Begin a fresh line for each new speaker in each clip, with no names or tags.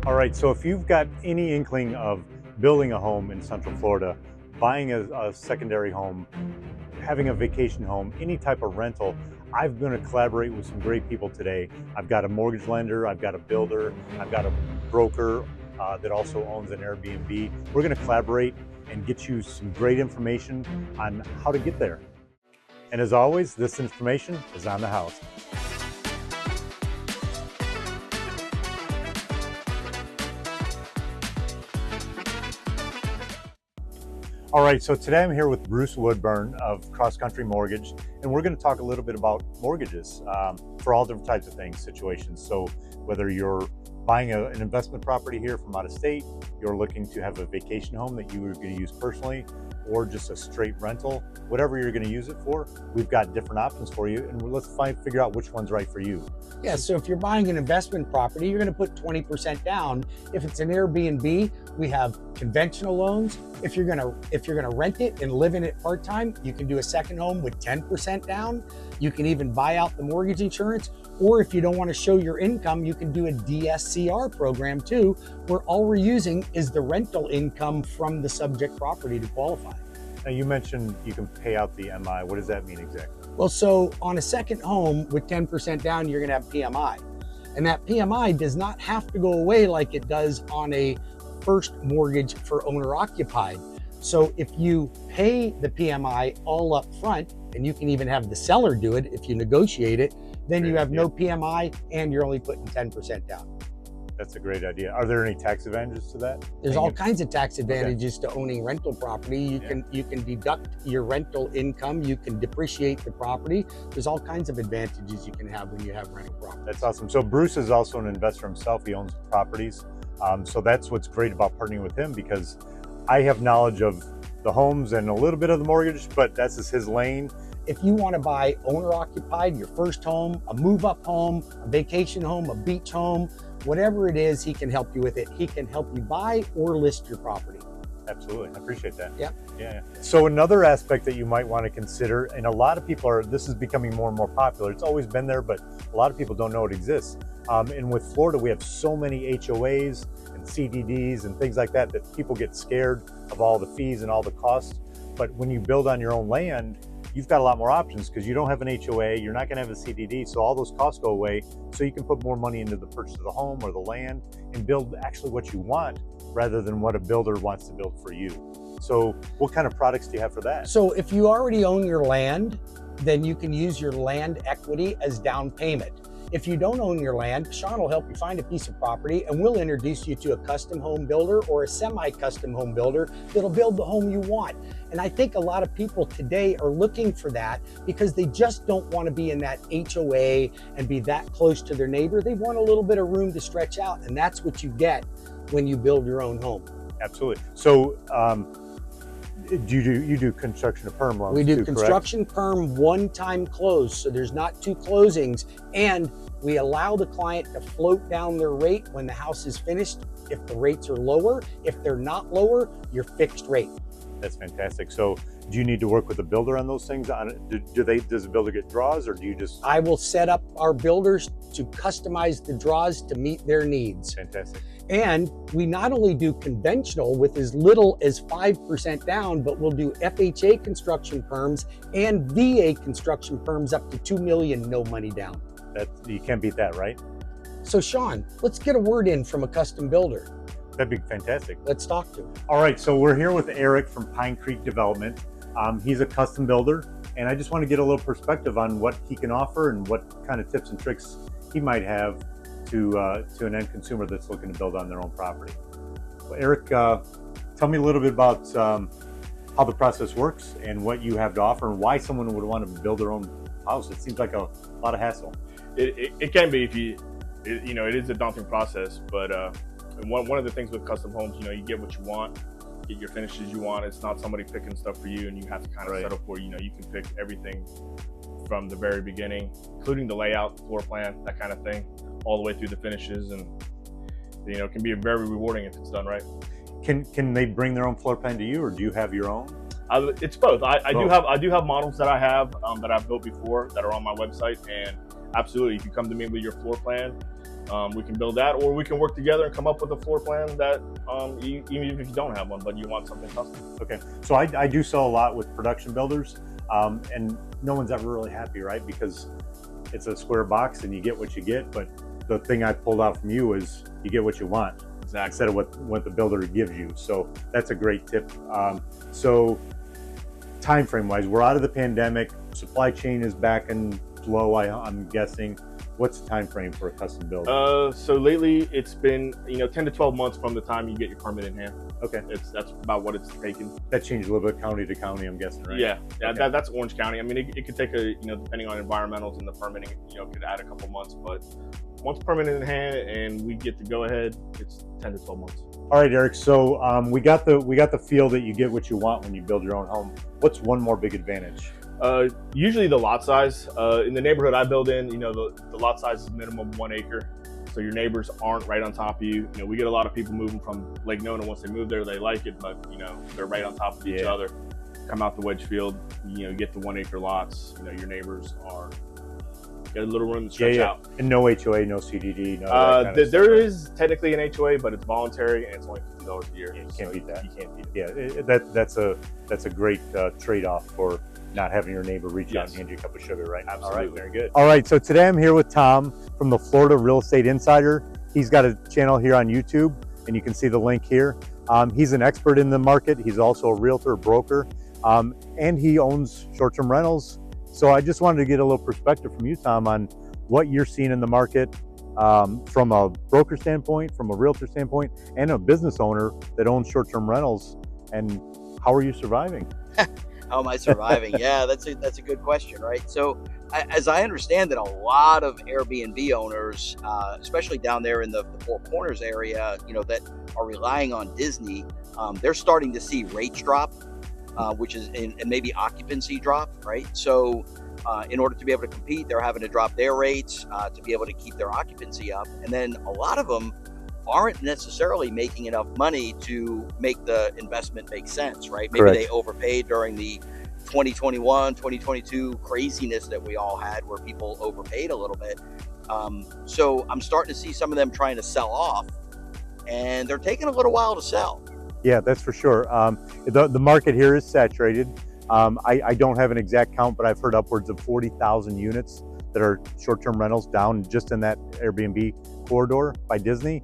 All right, so if you've got any inkling of building a home in Central Florida, buying a secondary home, having a vacation home, any type of rental, I'm going to collaborate with some great people today. I've got a mortgage lender, I've got a builder, I've got a broker that also owns an Airbnb. We're going to collaborate and get you some great information on how to get there. And as always, this information is on the house. All right, so today I'm here with Bruce Woodburn of Cross Country Mortgage, and we're going to talk a little bit about mortgages for all different types of things, situations. So whether you're buying an investment property here from out of state, you're looking to have a vacation home that you are going to use personally, or just a straight rental, whatever you're going to use it for, we've got different options for you, and let's figure out which one's right for you.
Yeah, so if you're buying an investment property, you're going to put 20% down. If it's an Airbnb, we have conventional loans. If you're going to rent it and live in it part-time, you can do a second home with 10% down. You can even buy out the mortgage insurance, or if you don't want to show your income, you can do a DSCR program too, where all we're using is the rental income from the subject property to qualify.
Now you mentioned you can pay out the MI. What does that mean exactly?
Well, so on a second home with 10% down, you're going to have PMI. And that PMI does not have to go away like it does on a first mortgage for owner occupied. So if you pay the PMI all up front, and you can even have the seller do it if you negotiate it, then you have no PMI and you're only putting 10% down.
That's a great idea. Are there any tax advantages to that?
There's all kinds of tax advantages to owning rental property. You can deduct your rental income. You can depreciate the property. There's all kinds of advantages you can have when you have rental property.
That's awesome. So Bruce is also an investor himself. He owns properties. So that's what's great about partnering with him, because I have knowledge of the homes and a little bit of the mortgage, but that's just his lane.
If you want to buy owner occupied, your first home, a move up home, a vacation home, a beach home, whatever it is, he can help you with it. He can help you buy or list your property.
Absolutely, I appreciate that.
Yeah.
So another aspect that you might want to consider, and a lot of people this is becoming more and more popular. It's always been there, but a lot of people don't know it exists. And with Florida, we have so many HOAs and CDDs and things like that people get scared of all the fees and all the costs. But when you build on your own land, you've got a lot more options, because you don't have an HOA, you're not going to have a CDD, so all those costs go away. So you can put more money into the purchase of the home or the land and build actually what you want, rather than what a builder wants to build for you. So what kind of products do you have for that?
So if you already own your land, then you can use your land equity as down payment. If you don't own your land, Sean will help you find a piece of property, and we'll introduce you to a custom home builder or a semi-custom home builder that'll build the home you want. And I think a lot of people today are looking for that because they just don't want to be in that HOA and be that close to their neighbor. They want a little bit of room to stretch out, and that's what you get when you build your own home.
Absolutely. So you do construction to perm loans?
We do
too,
construction
correct?
perm one-time close, so there's not two closings, and we allow the client to float down their rate when the house is finished if the rates are lower. If they're not lower, you're fixed rate.
That's fantastic. So do you need to work with a builder on those things? Does the builder get draws, or do you just?
I will set up our builders to customize the draws to meet their needs.
Fantastic.
And we not only do conventional with as little as 5% down, but we'll do FHA construction perms and VA construction perms up to $2 million, no money down.
You can't beat that, right?
So Sean, let's get a word in from a custom builder.
That'd be fantastic.
Let's talk to him.
All right, so we're here with Eric from Pine Creek Development. He's a custom builder, and I just want to get a little perspective on what he can offer and what kind of tips and tricks he might have to an end consumer that's looking to build on their own property. Well, Eric, tell me a little bit about how the process works and what you have to offer and why someone would want to build their own house. It seems like a lot of hassle.
It can be if it is a daunting process, but one of the things with custom homes, you get what you want, get your finishes you want. It's not somebody picking stuff for you, and you have to kind of settle for, you can pick everything from the very beginning, including the layout, floor plan, that kind of thing, all the way through the finishes, and it can be very rewarding if it's done right.
Can they bring their own floor plan to you, or do you have your own?
It's both. I do have models that I have that I've built before that are on my website, and absolutely, if you come to me with your floor plan, we can build that, or we can work together and come up with a floor plan that even if you don't have one, but you want something custom.
Okay, so I do sell a lot with production builders, and no one's ever really happy, right? Because it's a square box and you get what you get, but the thing I pulled out from you is you get what you want.
Exactly.
Instead of what the builder gives you. So that's a great tip. So time frame wise, we're out of the pandemic, supply chain is back in flow, I'm guessing. What's the time frame for a custom build?
So lately it's been 10 to 12 months from the time you get your permit in hand. Okay, that's about what it's taken.
That changed a little bit county to county, I'm guessing, right?
Yeah,
okay.
That's Orange County. I mean, it could take depending on environmentals and the permitting, could add a couple months, but once permit in hand and we get to go ahead, it's 10 to 12 months.
All right, Eric. So we got the feel that you get what you want when you build your own home. What's one more big advantage?
Usually the lot size. In the neighborhood I build in, the lot size is minimum 1 acre. So your neighbors aren't right on top of you. We get a lot of people moving from Lake Nona. Once they move there, they like it, but they're right on top of each other. Come out to Wedgefield, you get the 1 acre lots. Your neighbors are get a little room to stretch out.
And no HOA, no CDD,
no. There is technically an HOA, but it's voluntary and it's only $50 a year.
You can't beat that.
You can't beat it.
Yeah, that's a great trade-off for not having your neighbor reach out and hand you a cup of sugar, right?
Absolutely.
All right, very good. All right, so today I'm here with Tom from the Florida Real Estate Insider. He's got a channel here on YouTube, and you can see the link here. He's an expert in the market. He's also a realtor, broker, and he owns short-term rentals. So I just wanted to get a little perspective from you, Tom, on what you're seeing in the market from a broker standpoint, from a realtor standpoint, and a business owner that owns short-term rentals. And how are you surviving?
How am I surviving? Yeah, that's a good question, right? So as I understand it, a lot of Airbnb owners, especially down there in the Four Corners area, that are relying on Disney, they're starting to see rates drop, which is and maybe occupancy drop, right? So in order to be able to compete, they're having to drop their rates to be able to keep their occupancy up. And then a lot of them aren't necessarily making enough money to make the investment make sense, right? Maybe
Correct.
They overpaid during the 2021, 2022 craziness that we all had where people overpaid a little bit. So I'm starting to see some of them trying to sell off, and they're taking a little while to sell.
Yeah, that's for sure. The market here is saturated. I don't have an exact count, but I've heard upwards of 40,000 units that are short-term rentals down just in that Airbnb corridor by Disney.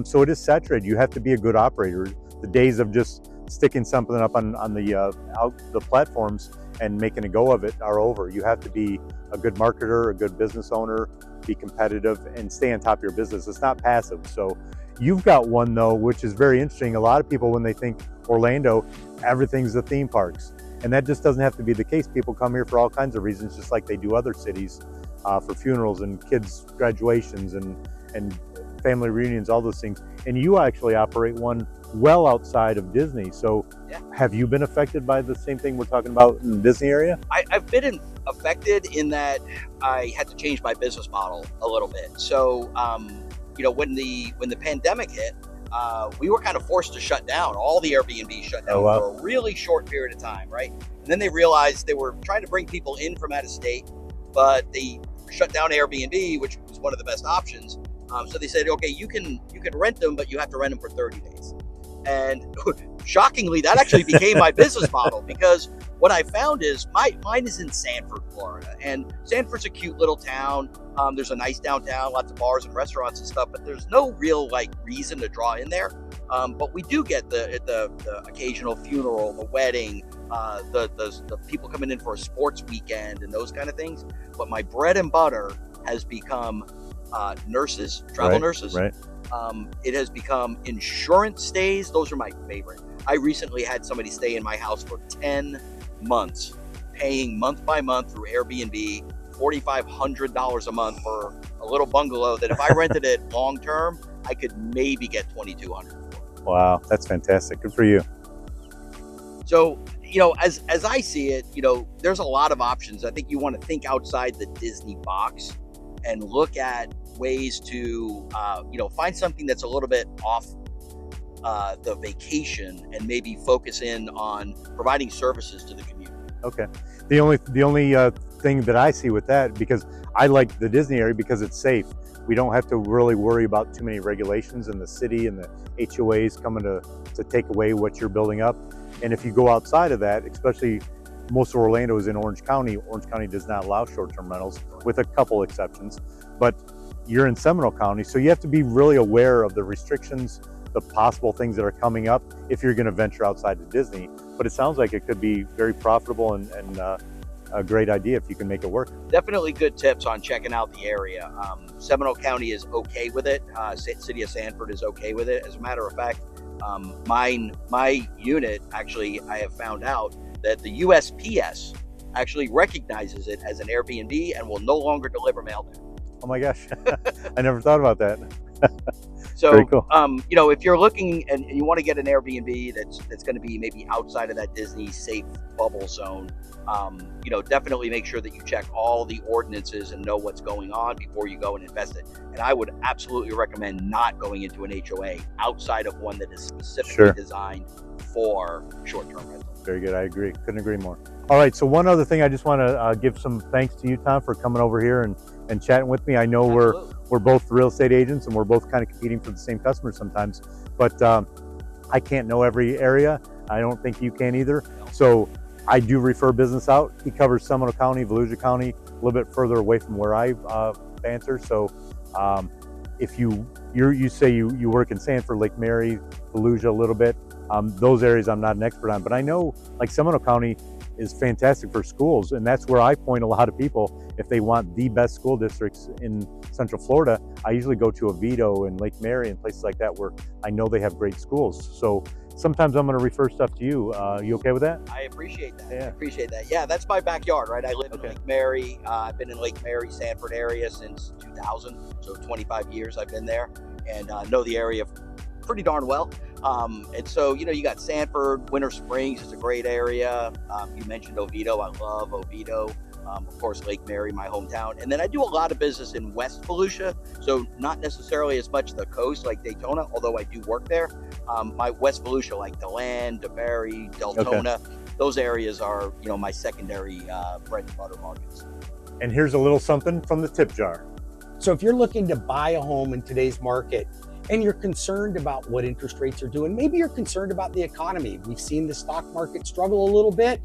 So it is saturated. You have to be a good operator. The days of just sticking something up on the platforms and making a go of it are over. You have to be a good marketer, a good business owner, be competitive, and stay on top of your business. It's not passive. So you've got one though, which is very interesting. A lot of people, when they think Orlando, everything's the theme parks. And that just doesn't have to be the case. People come here for all kinds of reasons, just like they do other cities, for funerals and kids' graduations and family reunions, all those things. And you actually operate one well outside of Disney. So
yeah.
Have you been affected by the same thing we're talking about in the Disney area?
I've been affected in that I had to change my business model a little bit. So, when the pandemic hit, we were kind of forced to shut down. All the Airbnb shut down for a really short period of time, right? And then they realized they were trying to bring people in from out of state, but they shut down Airbnb, which was one of the best options. So they said, okay, you can rent them, but you have to rent them for 30 days. And shockingly, that actually became my business model, because what I found is mine is in Sanford, Florida, and Sanford's a cute little town. There's a nice downtown, lots of bars and restaurants and stuff, but there's no real reason to draw in there. But we do get the occasional funeral, the wedding, the people coming in for a sports weekend and those kind of things. But my bread and butter has become nurses, travel nurses.
Right.
It has become insurance stays. Those are my favorite. I recently had somebody stay in my house for 10 months, paying month by month through Airbnb, $4,500 a month for a little bungalow that if I rented it long term, I could maybe get $2,200 for.
Wow, that's fantastic. Good for you.
So, as I see it, there's a lot of options. I think you want to think outside the Disney box and look at ways to, find something that's a little bit off the vacation and maybe focus in on providing services to the community.
Okay. The only thing that I see with that, because I like the Disney area because it's safe. We don't have to really worry about too many regulations in the city and the HOAs coming to take away what you're building up. And if you go outside of that, especially most of Orlando is in Orange County. Orange County does not allow short-term rentals, with a couple exceptions. But you're in Seminole County, so you have to be really aware of the restrictions, the possible things that are coming up if you're going to venture outside of Disney. But it sounds like it could be very profitable and a great idea if you can make it work.
Definitely good tips on checking out the area. Seminole County is okay with it. City of Sanford is okay with it. As a matter of fact, my unit, actually, I have found out that the USPS actually recognizes it as an Airbnb and will no longer deliver mail there.
Oh my gosh, I never thought about that.
So,
very cool.
You know, if you're looking and you want to get an Airbnb that's going to be maybe outside of that Disney safe bubble zone, you know, definitely make sure that you check all the ordinances and know what's going on before you go and invest it. And I would absolutely recommend not going into an HOA outside of one that is specifically designed for short-term rental.
Very good. I agree. Couldn't agree more. All right. So one other thing, I just want to give some thanks to you, Tom, for coming over here and chatting with me. I know we're both real estate agents and we're both kind of competing for the same customers sometimes, but I can't know every area. I don't think you can either. So I do refer business out. He covers Seminole County, Volusia County, a little bit further away from where I banter. So if you say you work in Sanford, Lake Mary, Volusia a little bit, those areas I'm not an expert on, but I know like Seminole County is fantastic for schools, and that's where I point a lot of people. If they want the best school districts in Central Florida, I usually go to Oviedo and Lake Mary and places like that where I know they have great schools. So sometimes I'm going to refer stuff to you. You okay with that?
I appreciate that.
Yeah.
I appreciate that. Yeah, that's my backyard, right? I live in Lake Mary. I've been in Lake Mary, Sanford area since 2000, so 25 years I've been there, and know the area pretty darn well. And so, you know, you got Sanford, Winter Springs is a great area. You mentioned Oviedo. I love Oviedo. Of course, Lake Mary, my hometown. And then I do a lot of business in West Volusia, so not necessarily as much the coast like Daytona, although I do work there. My West Volusia, like DeLand, DeBary, Deltona, those areas are, you know, my secondary bread and butter markets.
And here's a little something from the tip jar.
So if you're looking to buy a home in today's market and you're concerned about what interest rates are doing, maybe you're concerned about the economy. We've seen the stock market struggle a little bit,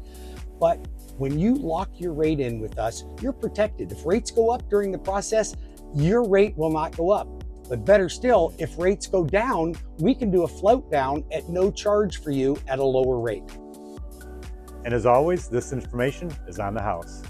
but when you lock your rate in with us, you're protected. If rates go up during the process, your rate will not go up. But better still, if rates go down, we can do a float down at no charge for you at a lower rate.
And as always, this information is on the house.